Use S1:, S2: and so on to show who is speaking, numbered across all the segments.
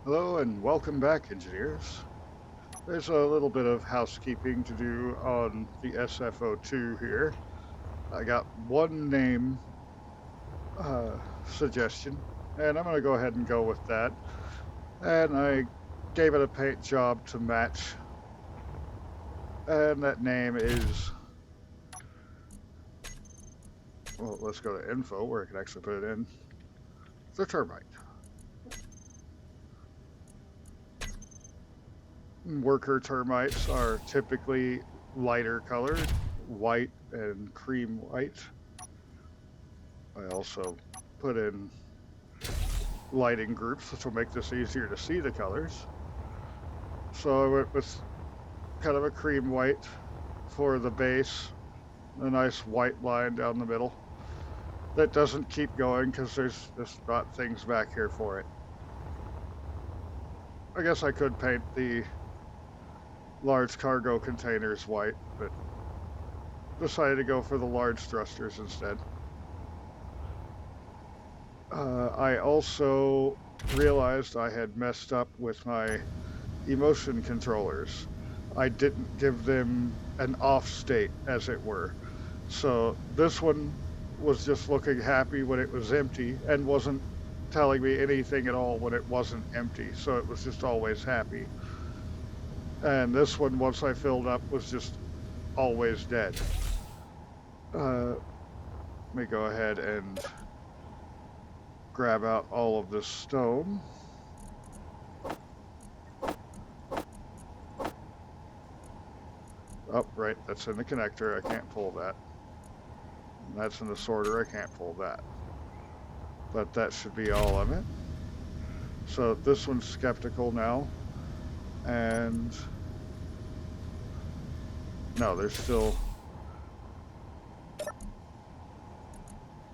S1: Hello and welcome back, engineers. There's a little bit of housekeeping to do on the SF02 here. I got one name suggestion, and I'm going to go ahead and go with that. And I gave it a paint job to match, and that name is, well, let's go to info where I can actually put it in. The Termite. Worker termites are typically lighter colored, white and cream white. I also put in lighting groups, which will make this easier to see the colors. So I went with kind of a cream white for the base, a nice white line down the middle. That doesn't keep going because there's just not things back here for it. I guess I could paint the large cargo containers white, but decided to go for the large thrusters instead. I also realized I had messed up with my emotion controllers. I didn't give them an off state, as it were. So this one was just looking happy when it was empty and wasn't telling me anything at all when it wasn't empty. So it was just always happy. And this one, once I filled up, was just always dead. Let me go ahead and grab out all of this stone. Oh, right, that's in the connector. I can't pull that. And that's in the sorter. I can't pull that. But that should be all of it. So this one's skeptical now. And no, there's still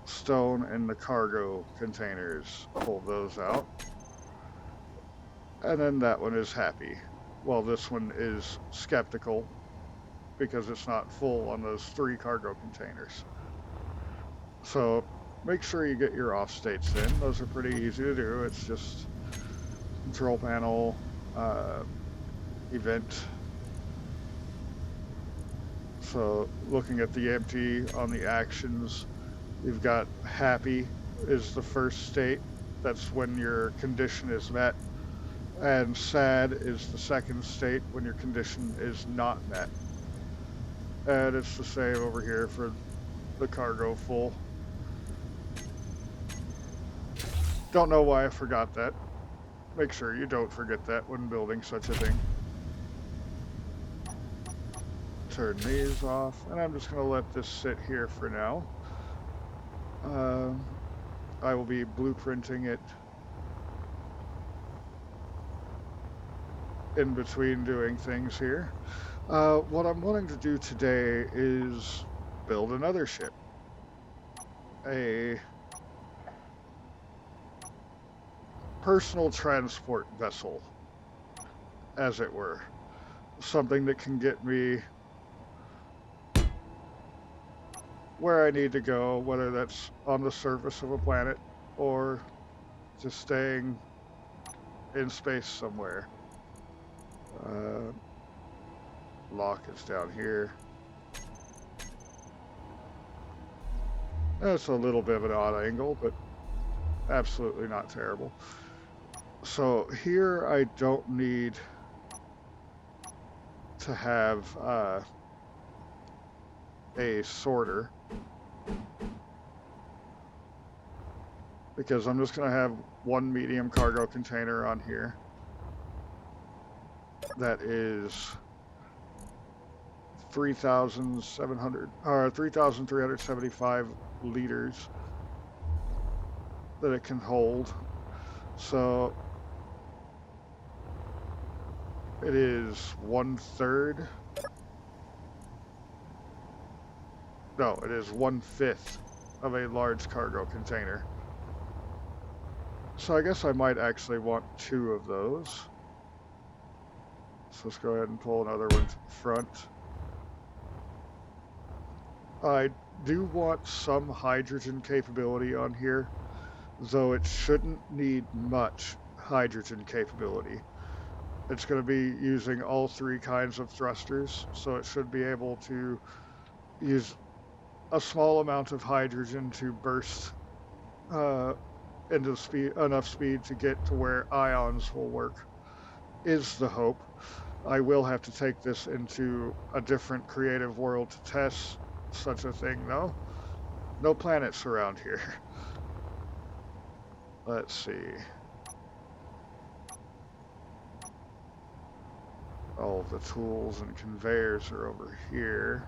S1: stone in the cargo containers. Pull those out. And then that one is happy. Well, this one is skeptical because it's not full on those 3 cargo containers. So make sure you get your off states in. Those are pretty easy to do. It's just control panel, event. So looking at the empty on the actions, you've got happy is the first state. That's when your condition is met. And sad is the second state when your condition is not met. And it's the same over here for the cargo full. Don't know why I forgot that. Make sure you don't forget that when building such a thing. Turn these off, and I'm just going to let this sit here for now. I will be blueprinting it in between doing things here. What I'm wanting to do today is build another ship. A personal transport vessel, as it were. Something that can get me where I need to go, whether that's on the surface of a planet or just staying in space somewhere. Uh, Lock is down here. That's a little bit of an odd angle, but absolutely not terrible. So here I don't need to have a sorter because I'm just going to have one medium cargo container on here that is 3,700 or 3,375 liters that it can hold. So it is 1/3. No, it is 1/5 of a large cargo container. So I guess I might actually want 2 of those. So let's go ahead and pull another one to the front. I do want some hydrogen capability on here, though it shouldn't need much. hydrogen capability. It's going to be using all three kinds of thrusters, so it should be able to use a small amount of hydrogen to burst uh, into enough speed to get to where ions will work, is the hope. I will have to take this into a different creative world to test such a thing, though. No planets around here. Let's see. All the tools and conveyors are over here.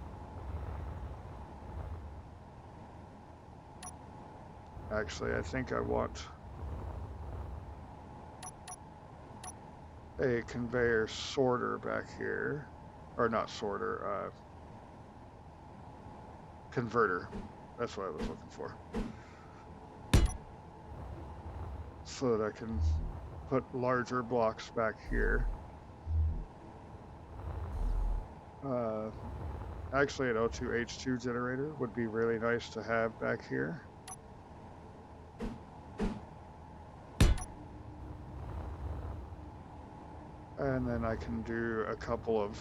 S1: Actually, I think I want a conveyor sorter back here. Or not sorter, converter. That's what I was looking for. So that I can put larger blocks back here. Actually, an O2H2 generator would be really nice to have back here. And then I can do a couple of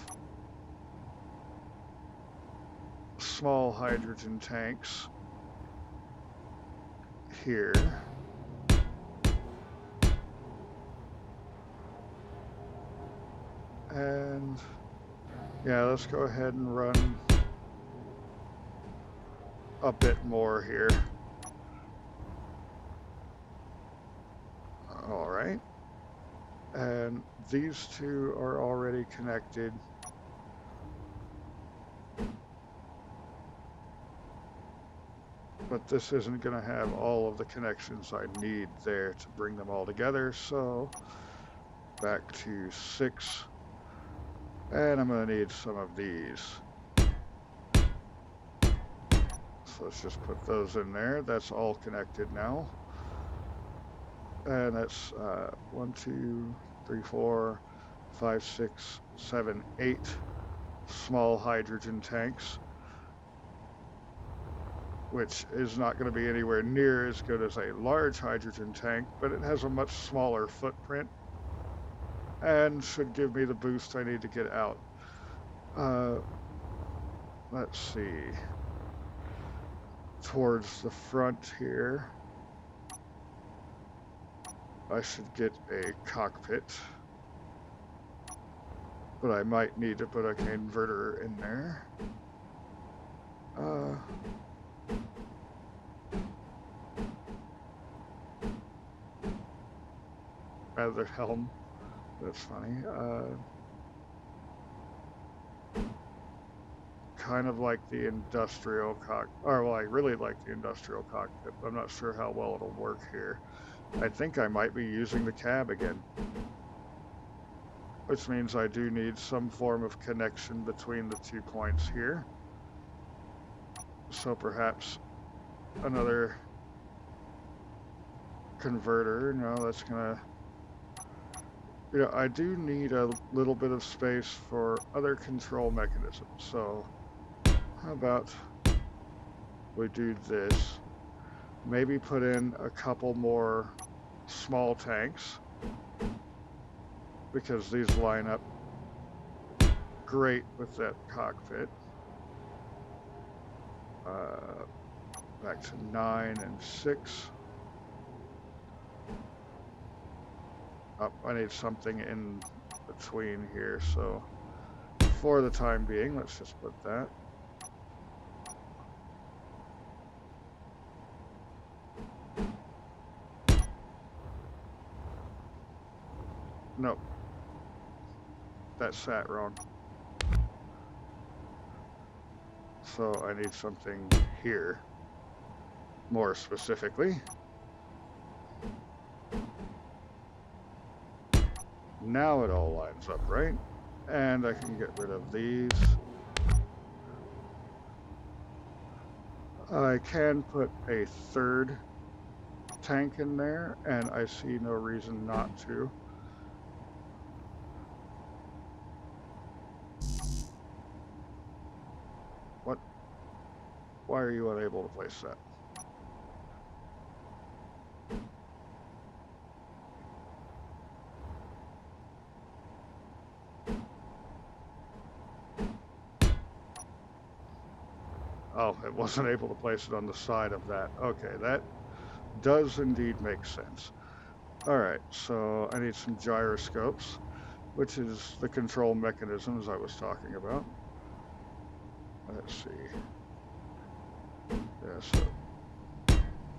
S1: small hydrogen tanks here. And yeah, let's go ahead and run a bit more here. All right. And these two are already connected. But this isn't going to have all of the connections I need there to bring them all together. So back to 6. And I'm going to need some of these. So let's just put those in there. That's all connected now. And that's 1, 2, 3, 4, 5, 6, 7, 8 small hydrogen tanks, which is not going to be anywhere near as good as a large hydrogen tank, but it has a much smaller footprint and should give me the boost I need to get out. Let's see. Towards the front here, I should get a cockpit, but I might need to put a converter in there. Rather helm. That's funny. Kind of like the industrial cockpit, or well, I really like the industrial cockpit, but I'm not sure how well it'll work here. I think I might be using the cab again, which means I do need some form of connection between the 2 points here. So perhaps another converter. No, that's gonna, I do need a little bit of space for other control mechanisms. So how about we do this? Maybe put in a couple more small tanks, because these line up great with that cockpit. Back to 9 and 6. Oh, I need something in between here, so for the time being, let's just put that. Nope. That sat wrong. So I need something here, more specifically. Now it all lines up, right? And I can get rid of these. I can put a third tank in there, and I see no reason not to. What? Why are you unable to place that? Oh, it wasn't able to place it on the side of that. Okay, that does indeed make sense. All right, so I need some gyroscopes, which is the control mechanisms I was talking about. Let's see. Yeah, so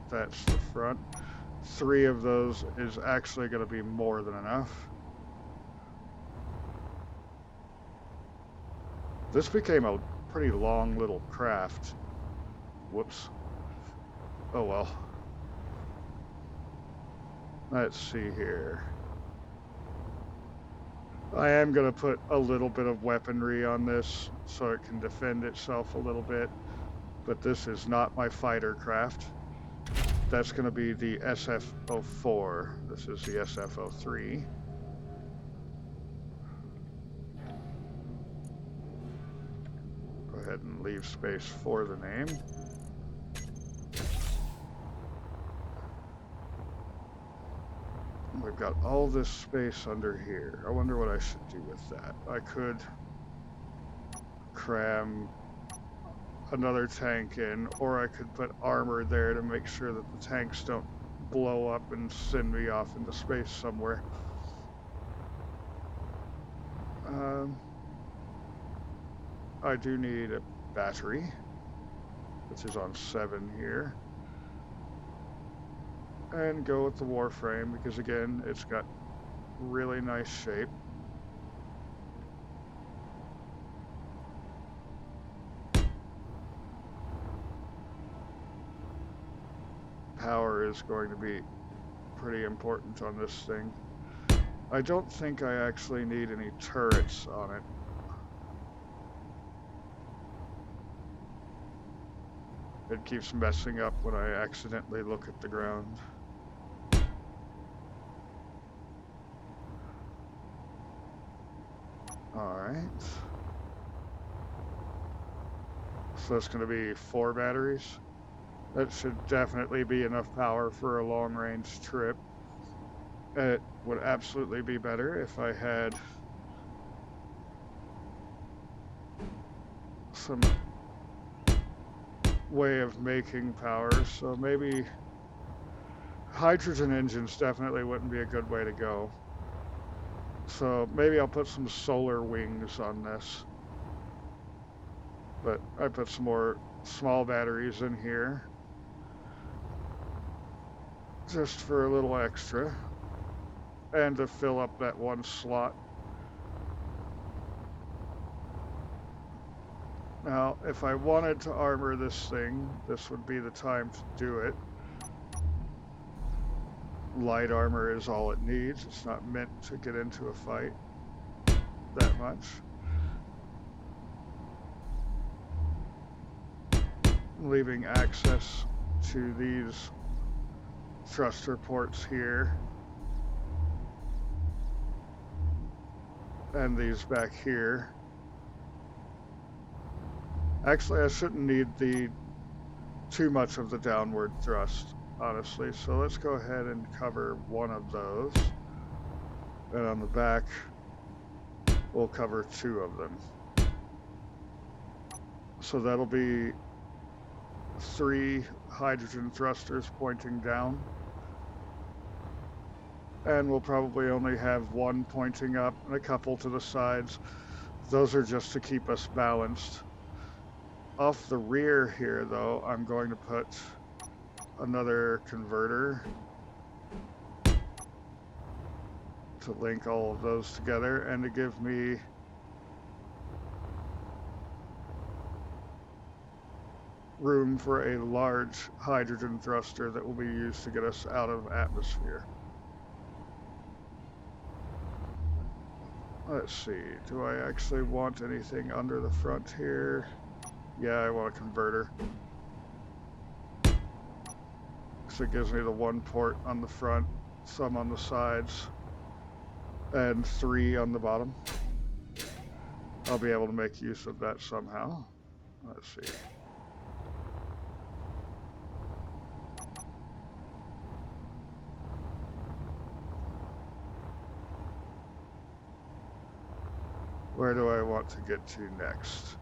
S1: that's the front. 3 of those is actually going to be more than enough. This became a pretty long little craft. Whoops. Oh well. Let's see here. I am going to put a little bit of weaponry on this so it can defend itself a little bit, but this is not my fighter craft. That's going to be the SF04. This is the SF03. Go ahead and leave space for the name. We've got all this space under here. I wonder what I should do with that. I could cram another tank in, or I could put armor there to make sure that the tanks don't blow up and send me off into space somewhere. I do need a battery, which is on 7 here. And go with the Warframe because, again, it's got really nice shape. Power is going to be pretty important on this thing. I don't think I actually need any turrets on it. It keeps messing up when I accidentally look at the ground. Alright. So that's going to be 4 batteries. That should definitely be enough power for a long-range trip. It would absolutely be better if I had some way of making power. So maybe hydrogen engines definitely wouldn't be a good way to go. So maybe I'll put some solar wings on this. But I put some more small batteries in here just for a little extra and to fill up that one slot. Now, if I wanted to armor this thing, this would be the time to do it. Light armor is all it needs. It's not meant to get into a fight that much. Leaving access to these thruster ports here. And these back here. Actually, I shouldn't need too much of the downward thrust, honestly. So let's go ahead and cover one of those. And on the back, we'll cover 2 of them. So that'll be 3 hydrogen thrusters pointing down. And we'll probably only have 1 pointing up and a couple to the sides. Those are just to keep us balanced. Off the rear here, though, I'm going to put another converter to link all of those together and to give me room for a large hydrogen thruster that will be used to get us out of atmosphere. Let's see, do I actually want anything under the front here? Yeah, I want a converter. So it gives me the 1 port on the front, some on the sides, and 3 on the bottom. I'll be able to make use of that somehow. Let's see. Where do I want to get to next?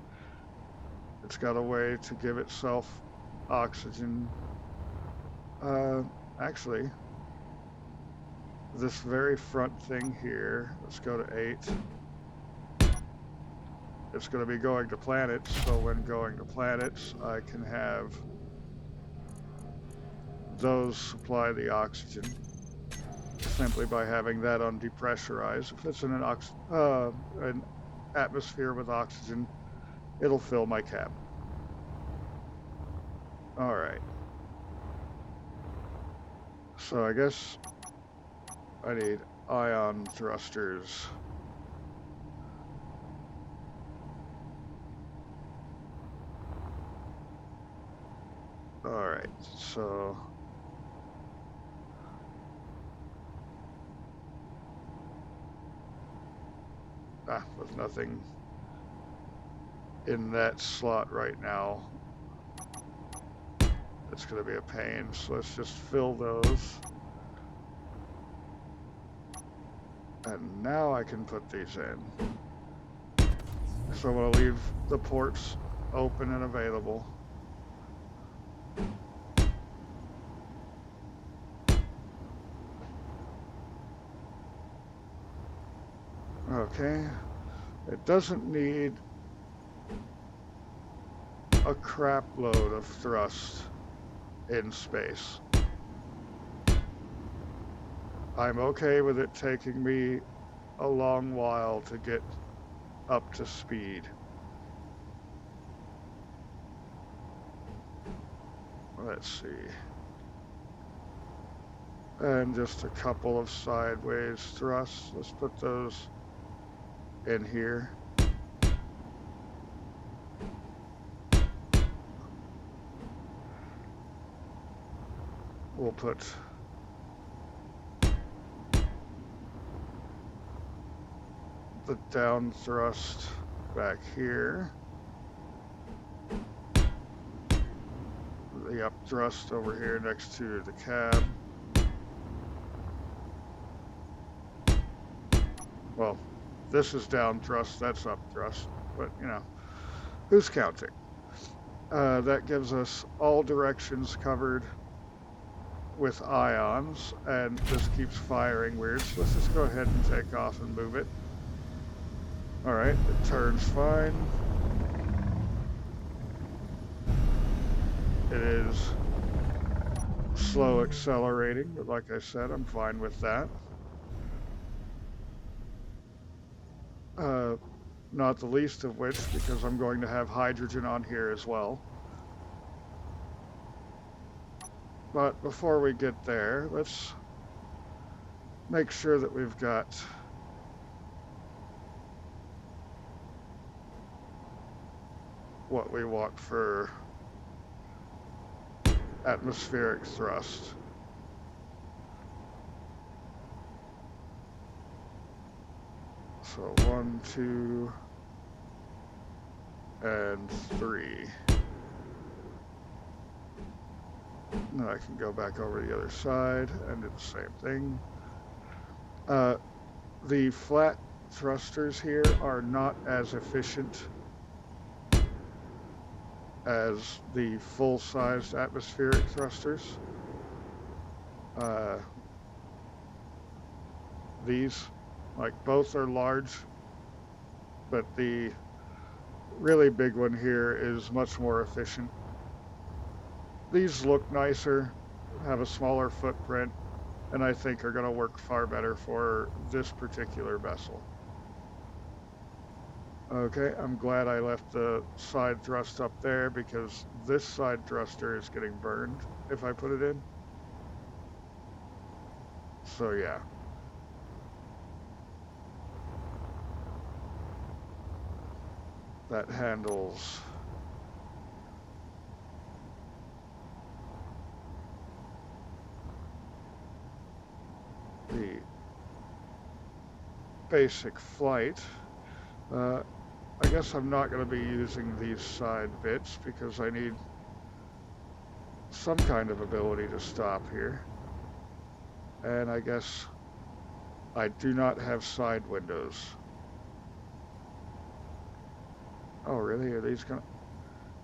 S1: It's got a way to give itself oxygen. Actually, this very front thing here, let's go to 8. It's going to be going to planets, so when going to planets, I can have those supply the oxygen simply by having that on depressurized. If it's in an atmosphere with oxygen, it'll fill my cap. All right. So I guess I need ion thrusters. All right, so with nothing in that slot right now, it's going to be a pain. So let's just fill those. And now I can put these in. So I'm going to leave the ports open and available. Okay. It doesn't need a crap load of thrust in space. I'm okay with it taking me a long while to get up to speed. Let's see. And just a couple of sideways thrusts. Let's put those in here. We'll put the down thrust back here. The up thrust over here next to the cab. Well, this is down thrust, that's up thrust, but you know, who's counting? That gives us all directions covered with ions, and this keeps firing weird, so let's just go ahead and take off and move it. All right, it turns fine. It is slow accelerating, but like I said, I'm fine with that. Not the least of which because I'm going to have hydrogen on here as well. But before we get there, let's make sure that we've got what we want for atmospheric thrust. So 1, 2, and 3. Now I can go back over to the other side and do the same thing. The flat thrusters here are not as efficient as the full-sized atmospheric thrusters. These, like, both are large, but the really big one here is much more efficient. These look nicer, have a smaller footprint, and I think are going to work far better for this particular vessel. Okay, I'm glad I left the side thrust up there because this side thruster is getting burned if I put it in. So yeah. That handles the basic flight. I guess I'm not going to be using these side bits because I need some kind of ability to stop here. And I guess I do not have side windows. Oh, really? Are these going to...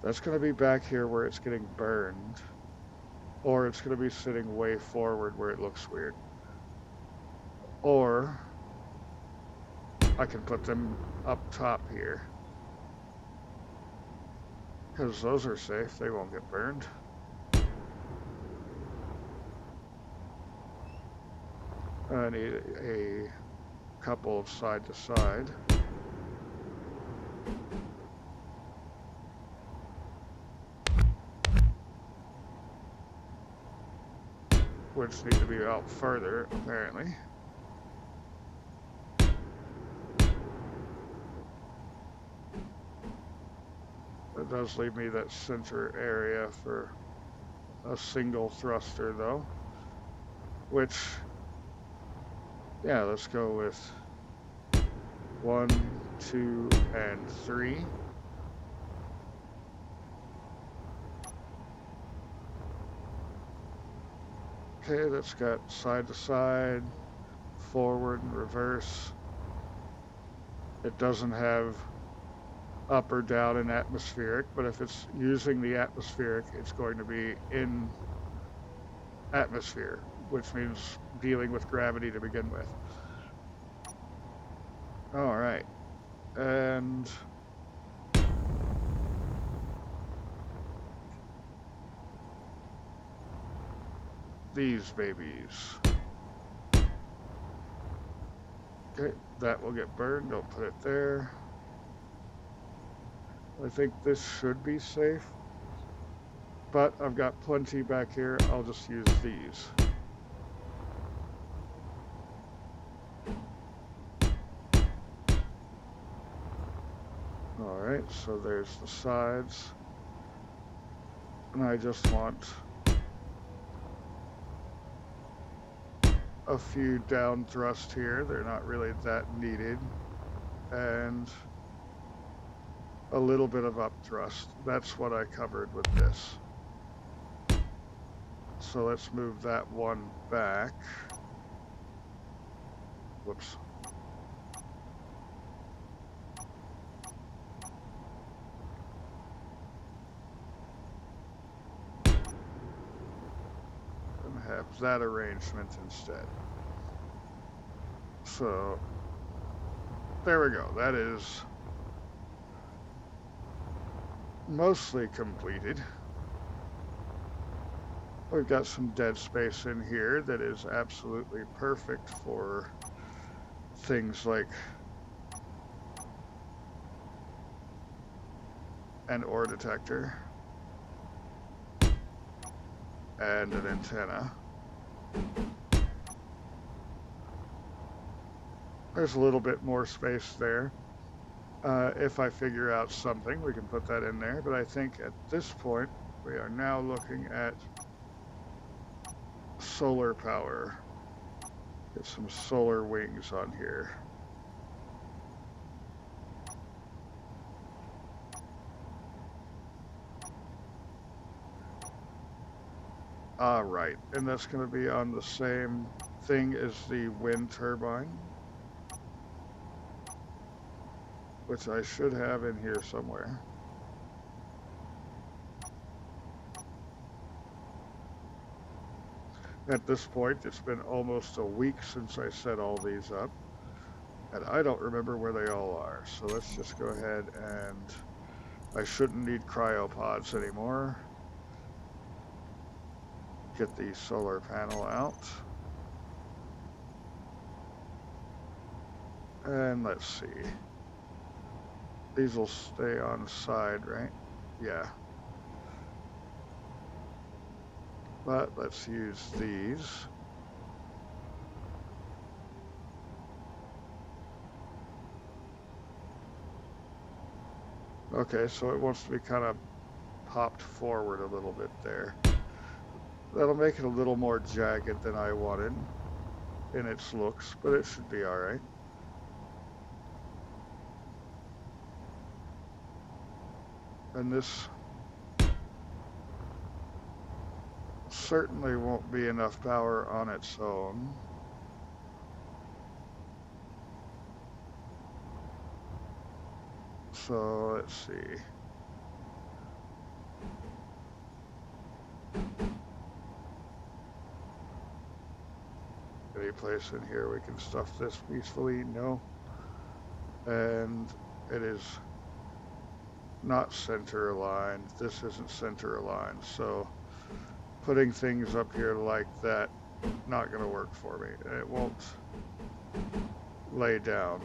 S1: That's going to be back here where it's getting burned. Or it's going to be sitting way forward where it looks weird. Or I can put them up top here. Because those are safe, they won't get burned. I need a couple of side to side. Which need to be out further, apparently. It does leave me that center area for a single thruster, though. Which, yeah, let's go with 1, 2, and 3. Okay, that's got side to side, forward and reverse. It doesn't have up or down in atmospheric, but if it's using the atmospheric, it's going to be in atmosphere, which means dealing with gravity to begin with. All right, and these babies. Okay, that will get burned. Don't put it there. I think this should be safe, but I've got plenty back here. I'll just use these. All right, so there's the sides. And I just want a few down thrust here. They're not really that needed. And a little bit of up thrust. That's what I covered with this. So let's move that one back. Whoops. And have that arrangement instead. So there we go. That is mostly completed. We've got some dead space in here that is absolutely perfect for things like an ore detector and an antenna. There's a little bit more space there. If I figure out something, we can put that in there. But I think at this point, we are now looking at solar power. Get some solar wings on here. All right, and that's going to be on the same thing as the wind turbine, which I should have in here somewhere. At this point, it's been almost a week since I set all these up, and I don't remember where they all are. So let's just go ahead and I shouldn't need cryopods anymore. Get the solar panel out. And let's see. These will stay on the side, right? Yeah. But let's use these. Okay, so it wants to be kind of popped forward a little bit there. That'll make it a little more jagged than I wanted in its looks, but it should be all right. And this certainly won't be enough power on its own. So let's see. place in here we can stuff this peacefully? No. And it is not center aligned. This isn't center aligned, so putting things up here like that, not going to work for me. It won't lay down.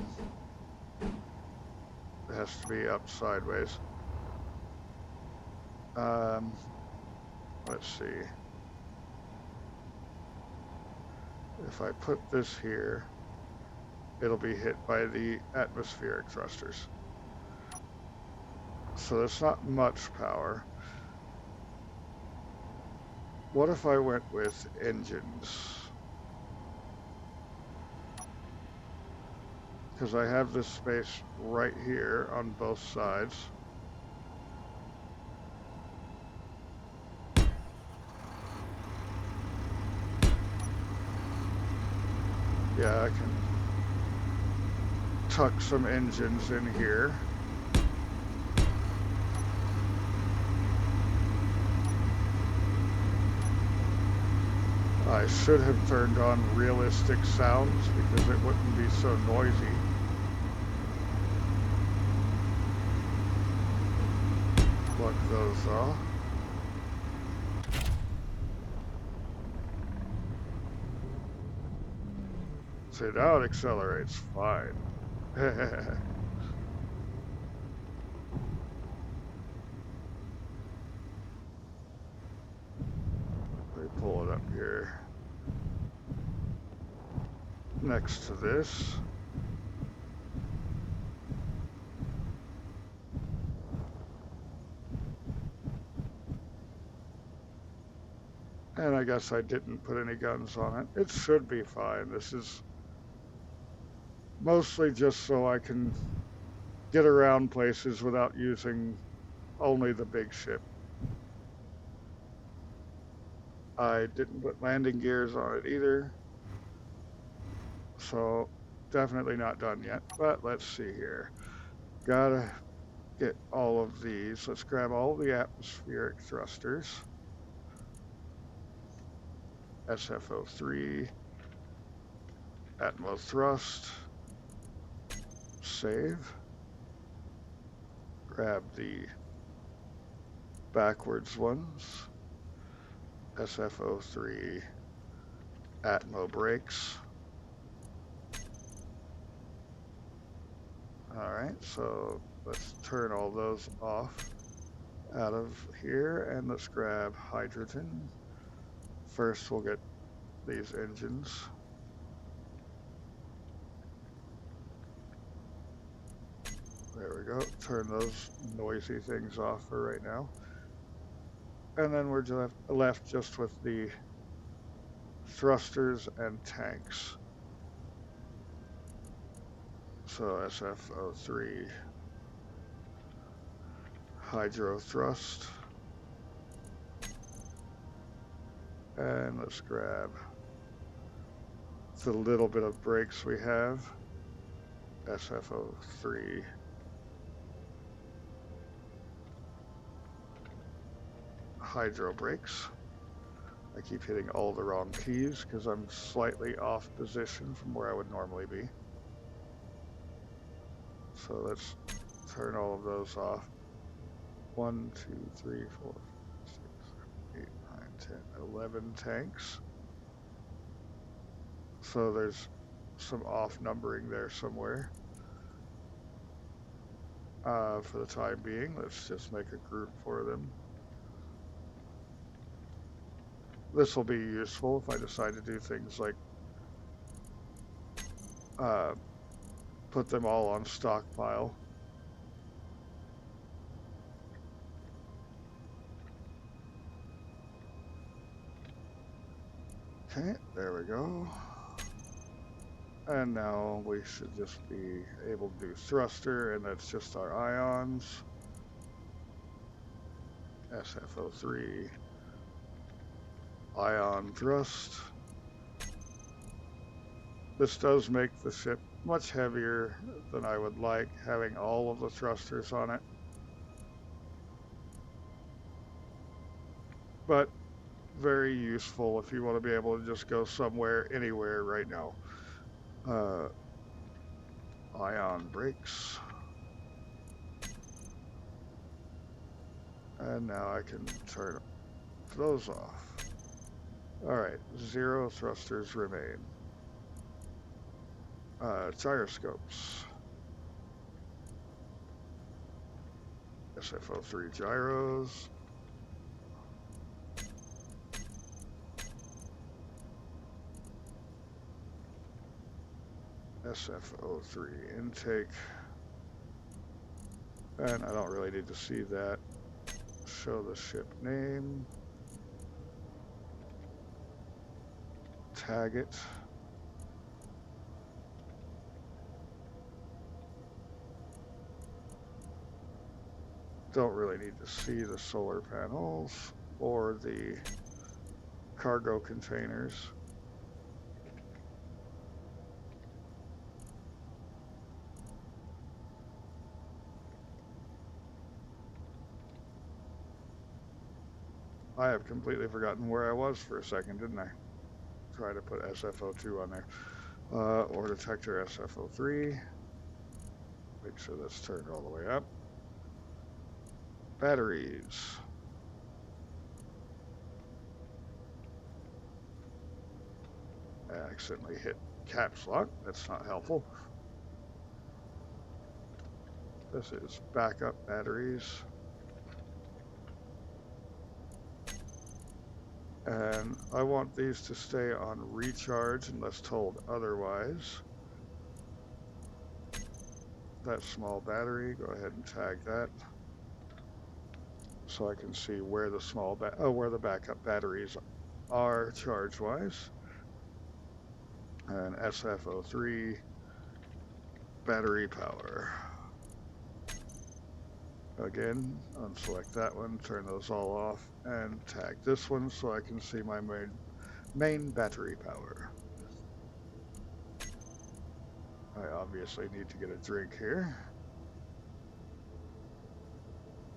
S1: It has to be up sideways. Let's see. If I put this here, it'll be hit by the atmospheric thrusters. So that's not much power. What if I went with engines? Because I have this space right here on both sides. Yeah, I can tuck some engines in here. I should have turned on realistic sounds because it wouldn't be so noisy. Plug those off. See, now it accelerates fine. Let me pull it up here. Next to this. And I guess I didn't put any guns on it. It should be fine. This is mostly just so I can get around places without using only the big ship. I didn't put landing gears on it either. So definitely not done yet, but let's see here. Gotta get all of these. Let's grab all the atmospheric thrusters. SF03, Atmo thrust, save. Grab the backwards ones. SF03, Atmo brakes. All right, so let's turn all those off out of here and let's grab hydrogen. First, we'll get these engines. There we go. Turn those noisy things off for right now. And then we're just left just with the thrusters and tanks. So SF03 hydro thrust. And let's grab the little bit of brakes we have. SF03 hydro brakes. I keep hitting all the wrong keys because I'm slightly off position from where I would normally be. So let's turn all of those off. 1, 2, 3, 4, 6, 7, 8, 9, 10, 11 tanks. So there's some off numbering there somewhere. For the time being, let's just make a group for them. This will be useful if I decide to do things like put them all on stockpile. Okay, there we go. And now we should just be able to do thruster, and that's just our ions. SF03 ion thrust. This does make the ship much heavier than I would like, having all of the thrusters on it. But very useful if you want to be able to just go somewhere, anywhere right now. Ion brakes. And now I can turn those off. Alright, 0 thrusters remain. Gyroscopes. SF03 gyros. SF03 intake. And I don't really need to see that. Show the ship name. Tag it. Don't really need to see the solar panels or the cargo containers. I have completely forgotten where I was for a second, didn't I? Try to put SF02 on there. Or detector SF03. Make sure that's turned all the way up. Batteries. I accidentally hit caps lock. That's not helpful. This is backup batteries. And I want these to stay on recharge unless told otherwise. That small battery, go ahead and tag that. So I can see where the where the backup batteries are charge-wise. And SF03 battery power. Again, unselect that one, turn those all off, and tag this one so I can see my main battery power. I obviously need to get a drink here,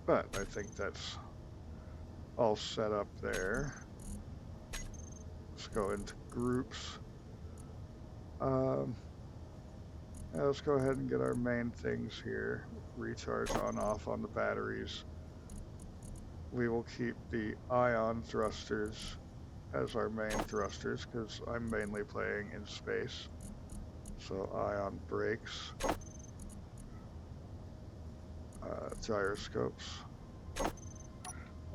S1: but I think that's all set up there. Let's go into groups. Let's go ahead and get our main things here. Recharge on off on the batteries. We will keep the ion thrusters as our main thrusters because I'm mainly playing in space. So ion brakes, gyroscopes.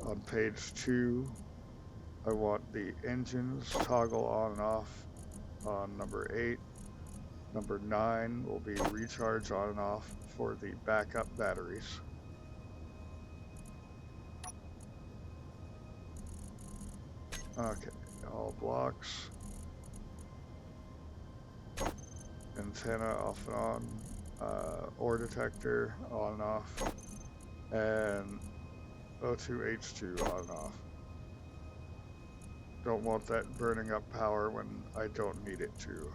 S1: On page 2, I want the engines toggle on and off on number 8. Number 9 will be recharge on and off for the backup batteries. Okay, all blocks. Antenna off and on. Ore detector on and off. And O2H2 on and off. Don't want that burning up power when I don't need it to.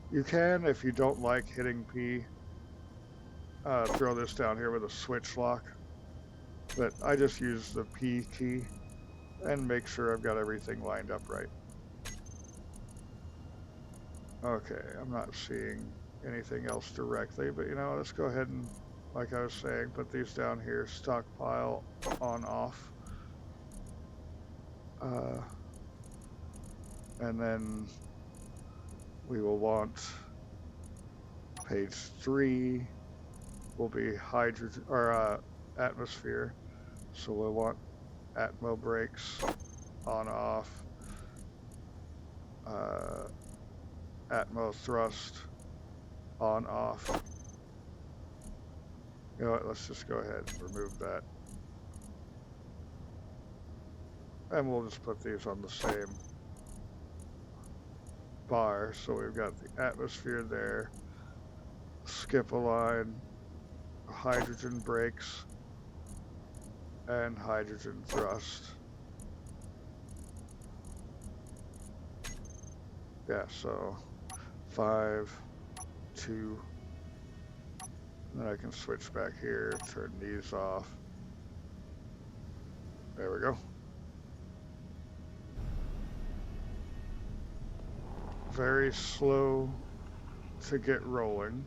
S1: You can, if you don't like hitting P, throw this down here with a switch lock. But I just use the P key and make sure I've got everything lined up right. Okay, I'm not seeing anything else directly, but you know, let's go ahead and, like I was saying, put these down here, stockpile on off. And then we will want page 3 will be hydrogen or atmosphere. So we'll want atmo brakes on off, atmo thrust on off. You know what, let's just go ahead and remove that. And we'll just put these on the same bar. So we've got the atmosphere there, skip a line, hydrogen brakes, and hydrogen thrust. Yeah, so 5, 2, then I can switch back here, turn these off. There we go. very slow to get rolling.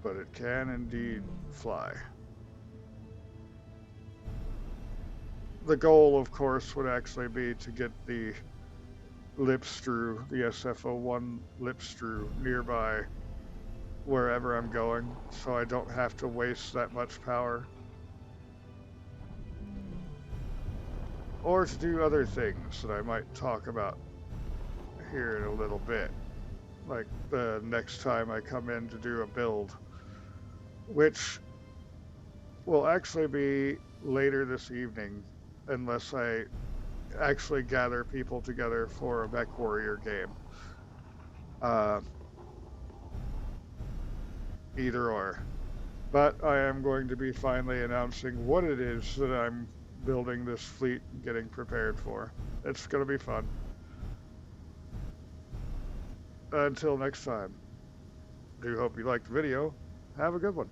S1: But it can indeed fly. The goal, of course, would actually be to get the Lipstrew, the SF01 Lipstrew, nearby wherever I'm going, so I don't have to waste that much power. Or to do other things that I might talk about here in a little bit, like the next time I come in to do a build, which will actually be later this evening, unless I actually gather people together for a Mech Warrior game. Either or. But I am going to be finally announcing what it is that I'm building this fleet and getting prepared for. It's going to be fun. Until next time, do hope you liked the video. Have a good one.